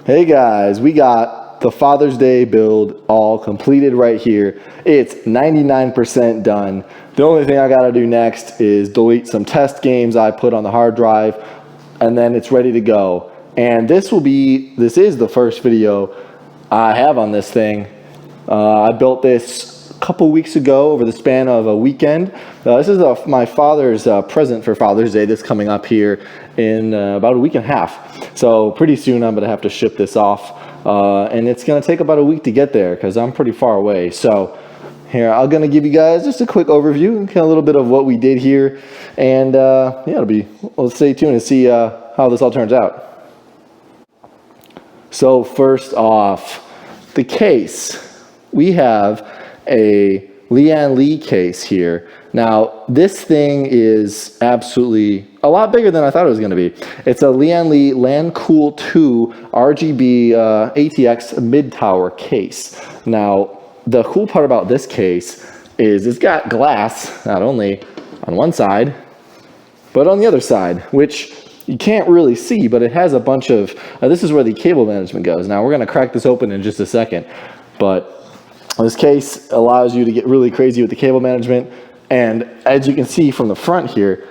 Hey guys, we got the Father's Day build all completed right here. It's 99% done. The only thing I gotta do next is delete some test games I put on the hard drive, and then it's ready to go. And this is the first video I have on this thing. I built this a couple weeks ago over the span of a weekend. This is my father's present for Father's Day that's coming up here in about a week and a half. So pretty soon I'm gonna have to ship this off. And it's gonna take about a week to get there because I'm pretty far away. So here, I'm gonna give you guys just a quick overview and kind of a little bit of what we did here. And yeah, well, stay tuned and see how this all turns out. So first off, the case. We have a LIANLI case here. Now, this thing is absolutely a lot bigger than I thought it was going to be. It's a LIANLI LANCOOL 2 RGB ATX mid-tower case. Now, the cool part about this case is it's got glass, not only on one side, but on the other side, which you can't really see, but it has a bunch of, this is where the cable management goes. Now, we're going to crack this open in just a second, but this case allows you to get really crazy with the cable management. And as you can see from the front here,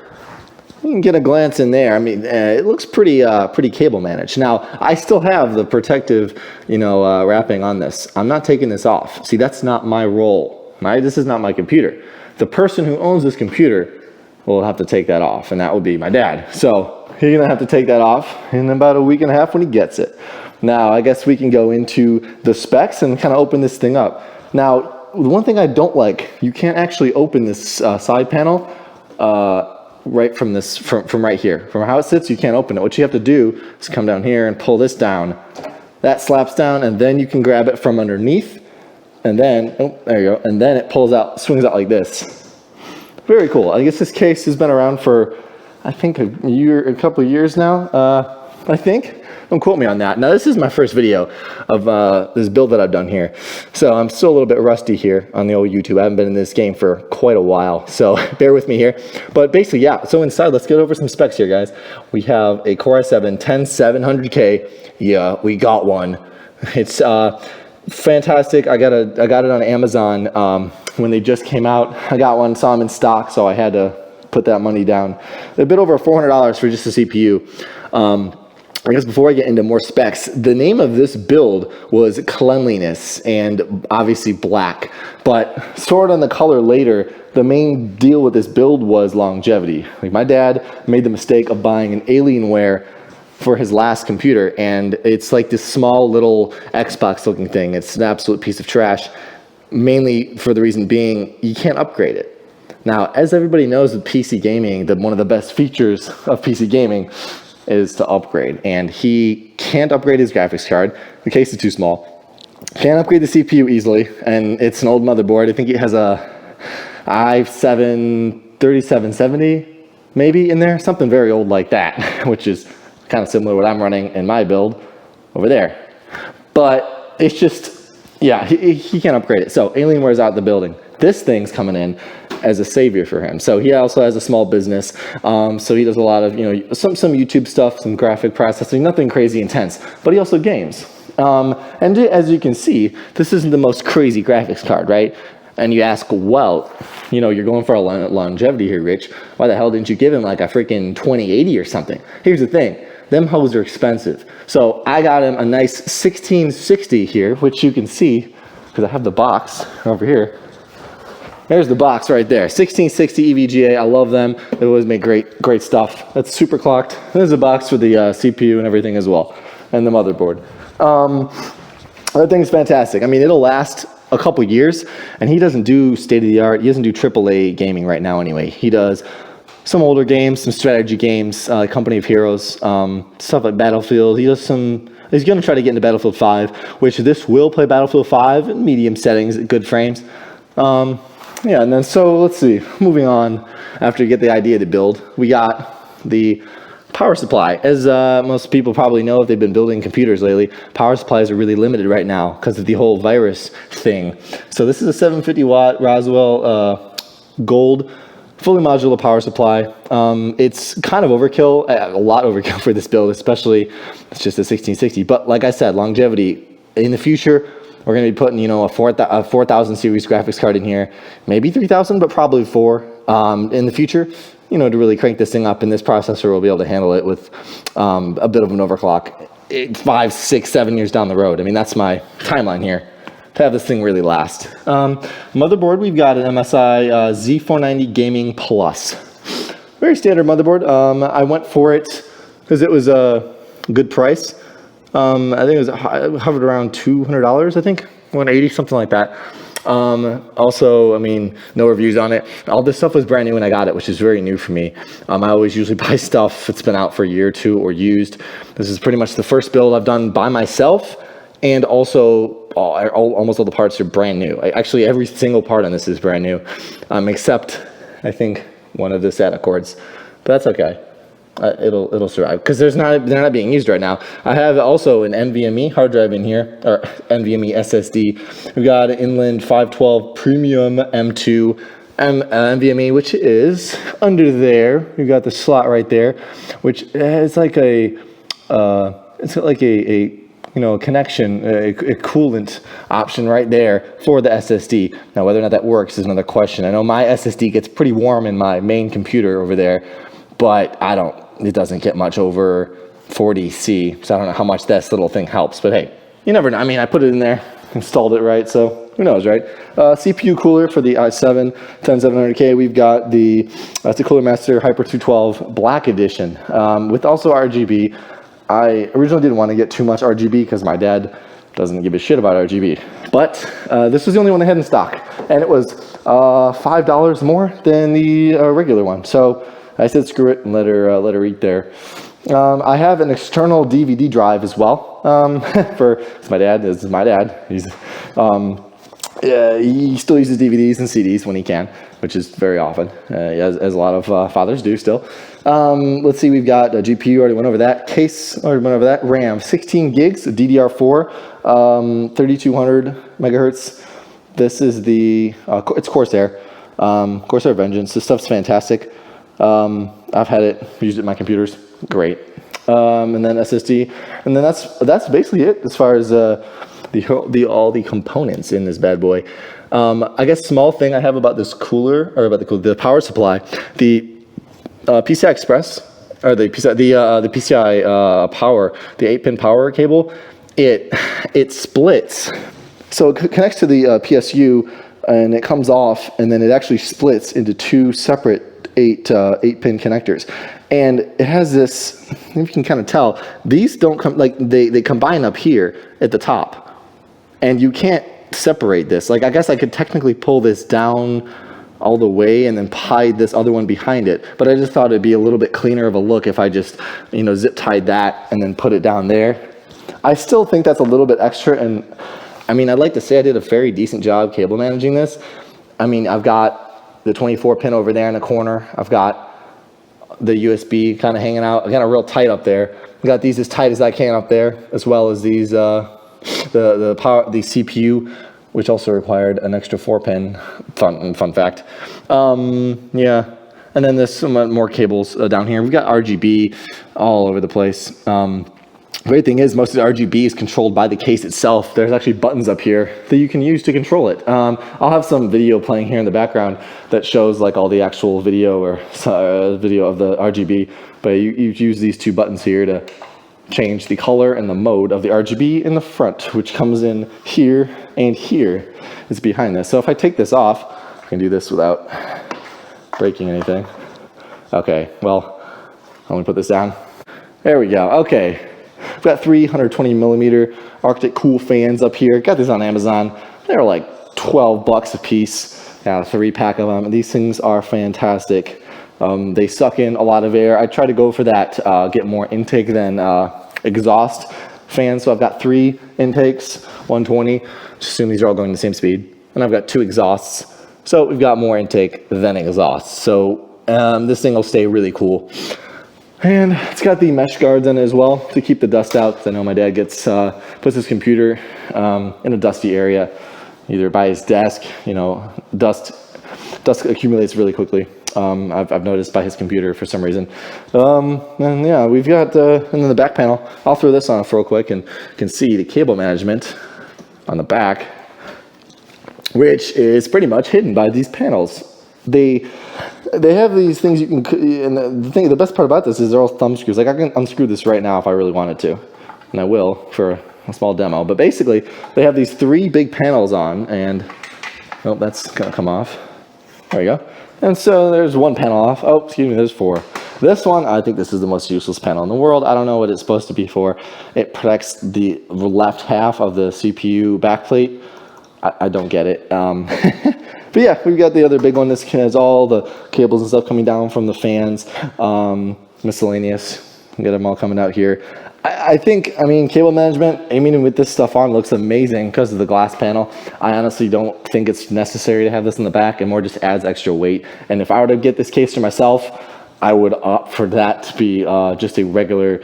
you can get a glance in there. I mean, it looks pretty cable managed. Now, I still have the protective, wrapping on this. I'm not taking this off. See, that's not my role. This is not my computer. The person who owns this computer will have to take that off, and that would be my dad. So he's gonna have to take that off in about a week and a half when he gets it. Now, I guess we can go into the specs and kind of open this thing up. Now, the one thing I don't like, you can't actually open this side panel right from this, from right here. From how it sits, you can't open it. What you have to do is come down here and pull this down. That slaps down, and then you can grab it from underneath, and then, oh, there you go, and then it pulls out, swings out like this. Very cool. I guess this case has been around for, I think, a couple of years now, I think. Don't quote me on that. Now, this is my first video of this build that I've done here. So I'm still a little bit rusty here on the old YouTube. I haven't been in this game for quite a while, so bear with me here. But basically, yeah, so inside, let's get over some specs here, guys. We have a Core i7 10700K. Yeah, we got one. It's fantastic. I got it on Amazon when they just came out. I got one, saw them in stock, so I had to put that money down. They're a bit over $400 for just a CPU. I guess before I get into more specs, the name of this build was Cleanliness and obviously black, but sort on the color later, the main deal with this build was longevity. Like, my dad made the mistake of buying an Alienware for his last computer, and it's like this small little Xbox looking thing. It's an absolute piece of trash, mainly for the reason being you can't upgrade it. Now, as everybody knows with PC gaming, one of the best features of PC gaming is to upgrade, and he can't upgrade his graphics card. The case is too small. Can't upgrade the CPU easily, and it's an old motherboard. I think it has a i7 3770 maybe in there, something very old like that, which is kind of similar to what I'm running in my build over there. But it's just, yeah, he can't upgrade it. So Alienware is out the building. This thing's coming in as a savior for him. So he also has a small business. So he does a lot of, some YouTube stuff, some graphic processing, nothing crazy intense, but he also games. And as you can see, this isn't the most crazy graphics card, right? And you ask, well, you're going for a longevity here, Rich. Why the hell didn't you give him like a freaking 2080 or something? Here's the thing. Them hoes are expensive. So I got him a nice 1660 here, which you can see because I have the box over here. There's the box right there, 1660 EVGA. I love them. They always make great stuff. That's super clocked. There's a box for the CPU and everything as well, and the motherboard. That thing's fantastic. I mean, it'll last a couple years, and he doesn't do state-of-the-art. He doesn't do AAA gaming right now anyway. He does some older games, some strategy games, Company of Heroes, stuff like Battlefield. He does some. He's going to try to get into Battlefield 5, which this will play Battlefield 5 in medium settings, good frames. Yeah, and then so let's see, moving on, after you get the idea to build, we got the power supply. As most people probably know if they've been building computers lately, power supplies are really limited right now because of the whole virus thing. So this is a 750 watt Roswell gold fully modular power supply. It's kind of overkill, a lot overkill for this build, especially it's just a 1660. But like I said, longevity in the future, we're going to be putting, you know, a 4000 series graphics card in here, maybe 3000, but probably 4 in the future, you know, to really crank this thing up. And this processor will be able to handle it with a bit of an overclock 5, 6, 7 years down the road. I mean, that's my timeline here to have this thing really last. Motherboard, we've got an MSI Z490 Gaming Plus. Very standard motherboard. I went for it because it was a good price. I think it was hovered around $200, I think, 180, something like that. Also, I mean, no reviews on it. All this stuff was brand new when I got it, which is very new for me. I always usually buy stuff that's been out for a year or two or used. This is pretty much the first build I've done by myself, and also almost all the parts are brand new. Actually, every single part on this is brand new, except I think one of the SATA cords, but that's okay. It'll survive because they're not being used right now. I have also an NVMe hard drive in here, or NVMe SSD. We've got an Inland 512 Premium M2 NVMe, which is under there. We've got the slot right there, which is like a you know, connection, a coolant option right there for the SSD. Now, whether or not that works is another question. I know my SSD gets pretty warm in my main computer over there, but it doesn't get much over 40 C, so I don't know how much this little thing helps, but hey, you never know. I mean, I put it in there, installed it right, so who knows, right? CPU cooler for the i7 10700K. We've got that's the Coolermaster Hyper 212 Black Edition with also RGB. I originally didn't want to get too much RGB because my dad doesn't give a shit about RGB, but this was the only one they had in stock, and it was $5 more than the regular one. So I said screw it and let her eat there. I have an external DVD drive as well. It's my dad. This is my dad. He still uses DVDs and CDs when he can, which is very often, as a lot of fathers do still. Let's see, we've got a GPU, already went over that. Case, already went over that. RAM, 16 gigs, DDR4, 3200 megahertz. This is it's CORSAIR, CORSAIR Vengeance. This stuff's fantastic. I've had it, used it in my computers, great. And then SSD, and then that's basically it as far as all the components in this bad boy. I guess small thing I have about this cooler, or about the power supply, the PCI Express, or the PCI power, the 8-pin power cable, it splits. So it connects to the PSU, and it comes off, and then it actually splits into 2 separate 8-pin connectors. And it has this, if you can kind of tell, these don't come, like they combine up here at the top, and you can't separate this. Like, I guess I could technically pull this down all the way and then hide this other one behind it, but I just thought it'd be a little bit cleaner of a look if I just, you know, zip tied that and then put it down there. I still think that's a little bit extra, and I mean, I'd like to say I did a very decent job cable managing this. I mean, I've got the 24 pin over there in the corner. I've got the USB kind of hanging out. I got it real tight up there. I got these as tight as I can up there, as well as these the CPU, which also required an extra 4-pin. Fun fact. Yeah, and then there's some more cables down here. We've got RGB all over the place. The great thing is most of the RGB is controlled by the case itself. There's actually buttons up here that you can use to control it. I'll have some video playing here in the background that shows like all the actual video or video of the RGB, but you use these 2 buttons here to change the color and the mode of the RGB in the front, which comes in here and here. It's behind this. So if I take this off, I can do this without breaking anything. Okay, well, I'm gonna put this down. There we go, okay. I've got 320 millimeter Arctic Cool fans up here. Got these on Amazon. They're like 12 bucks a piece. Got a 3-pack of them. These things are fantastic. They suck in a lot of air. I try to go for that, get more intake than exhaust fans. So I've got 3 intakes, 120. Just assume these are all going the same speed. And I've got 2 exhausts. So we've got more intake than exhaust. So this thing will stay really cool. And it's got the mesh guards in it as well to keep the dust out. Because I know my dad puts his computer in a dusty area, either by his desk, you know, dust dust accumulates really quickly. I've noticed by his computer for some reason. And yeah, we've got, and then the back panel, I'll throw this on real quick, and you can see the cable management on the back, which is pretty much hidden by these panels. They have these things you can, and the best part about this is they're all thumb screws. Like I can unscrew this right now if I really wanted to, and I will for a small demo. But basically, they have these 3 big panels on, and oh, that's gonna come off. There we go. And so there's 1 panel off. Oh, excuse me, there's 4. This one, I think this is the most useless panel in the world. I don't know what it's supposed to be for. It protects the left half of the CPU backplate. I don't get it. But yeah, we've got the other big one. This has all the cables and stuff coming down from the fans. Miscellaneous. We got them all coming out here. I think, cable management, aiming with this stuff on looks amazing because of the glass panel. I honestly don't think it's necessary to have this in the back. It more just adds extra weight. And if I were to get this case for myself, I would opt for that to be just a regular,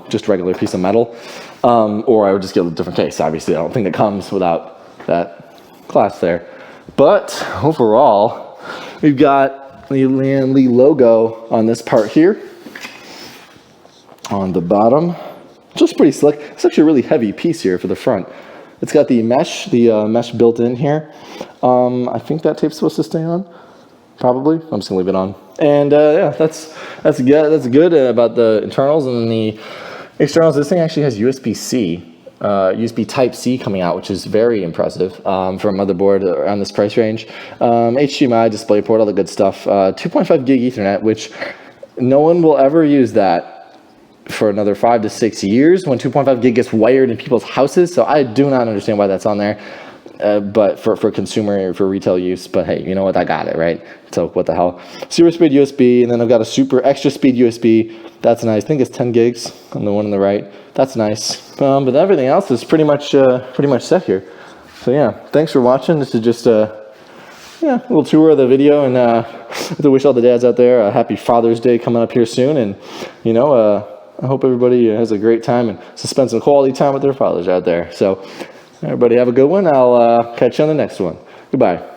just regular piece of metal. Or I would just get a different case. Obviously, I don't think it comes without that glass there. But overall, we've got the LIANLI logo on this part here. On the bottom, just pretty slick. It's actually a really heavy piece here for the front. It's got the mesh built in here. I think that tape's supposed to stay on. Probably. I'm just gonna leave it on. And yeah, that's good about the internals. And then the externals. This thing actually has USB-C. USB Type-C coming out, which is very impressive for a motherboard around this price range. HDMI, DisplayPort, all the good stuff. 2.5 gig Ethernet, which no one will ever use that for another 5 to 6 years when 2.5 gig gets wired in people's houses. So I do not understand why that's on there. But for consumer or for retail use, but hey, you know what? I got it, right? So what the hell? Super speed USB, and then I've got a super extra speed USB. That's nice. I think it's 10 gigs on the one on the right. That's nice. But everything else is pretty much set here. So yeah, thanks for watching. This is just a little tour of the video, and I have to wish all the dads out there a happy Father's Day coming up here soon, and I hope everybody has a great time and spend some quality time with their fathers out there. So everybody have a good one. I'll catch you on the next one. Goodbye.